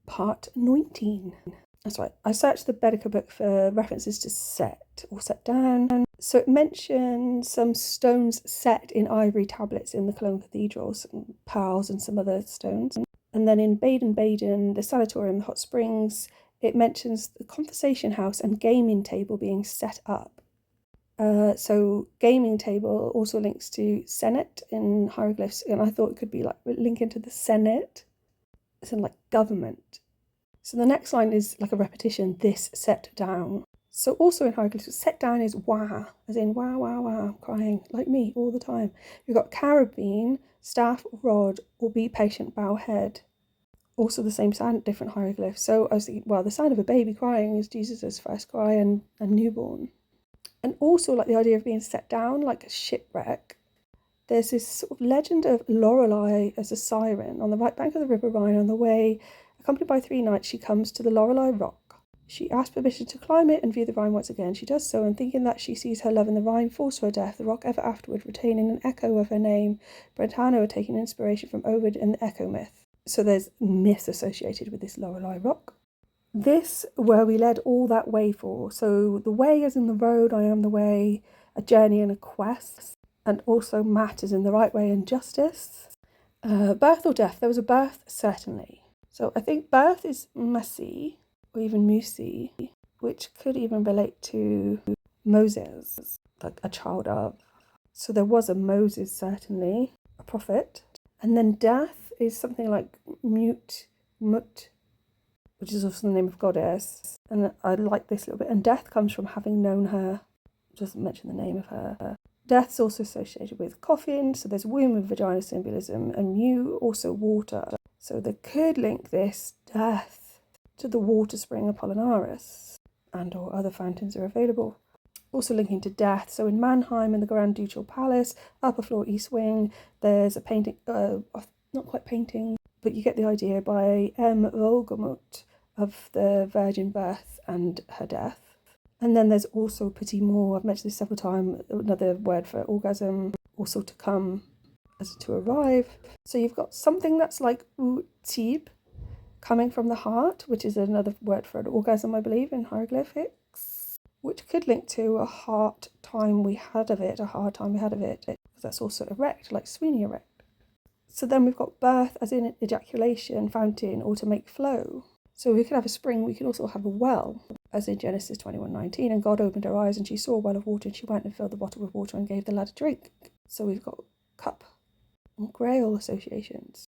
Part 19. That's right. I searched the Baedeker book for references to set or set down. So it mentions some stones set in ivory tablets in the Cologne Cathedral, some pearls and some other stones. And then in Baden-Baden, the sanatorium, the hot springs, it mentions the conversation house and gaming table being set up. So gaming table also links to Senate in hieroglyphs, and I thought it could be like linking to the Senate, as in like government. So the next line is like a repetition, this set down. So also in hieroglyphs, set down is wah, as in wow, wow, wow, crying, like me all the time. You've got carabine, staff, rod, or be patient, bow head. Also the same sound, different hieroglyphs. So I was thinking, well, the sound of a baby crying is Jesus' first cry and newborn. And also like the idea of being set down like a shipwreck. There's this sort of legend of Lorelei as a siren. On the right bank of the River Rhine, on the way, accompanied by 3 knights, she comes to the Lorelei Rock. She asks permission to climb it and view the Rhine once again. She does so, and thinking that she sees her love in the Rhine falls to her death, the rock ever afterward retaining an echo of her name. Brentano are taking inspiration from Ovid and the echo myth. So there's myths associated with this Lorelei Rock. This where we led all that way for. So the way as in the road, I am the way, a journey and a quest. And also Matt is in the right way and justice. Birth or death? There was a birth, certainly. So I think birth is Magi, or even Musi, which could even relate to Moses, like a child of. So there was a Moses, certainly, a prophet. And then death is something like Mut, which is also the name of goddess. And I like this a little bit. And death comes from having known her. Doesn't mention the name of her. Death's also associated with coffin, so there's womb and vagina symbolism, and mu, also water. So they could link this death to the water spring Apollinaris, and or other fountains are available. Also linking to death, so in Mannheim in the Grand Ducal Palace, upper floor east wing, there's a painting, not quite painting, but you get the idea, by M. Wolgemuth of the virgin birth and her death. And then there's also petit mort, I've mentioned this several times, another word for orgasm, also to come, as to arrive. So you've got something that's like utib, coming from the heart, which is another word for an orgasm, I believe, in hieroglyphics, which could link to a hard time we had of it, because that's also erect, like Sweeney erect. So then we've got birth as in ejaculation, fountain, or to make flow. So we could have a spring, we could also have a well, as in Genesis 21:19, and God opened her eyes and she saw a well of water and she went and filled the bottle with water and gave the lad a drink. So we've got cup and grail associations.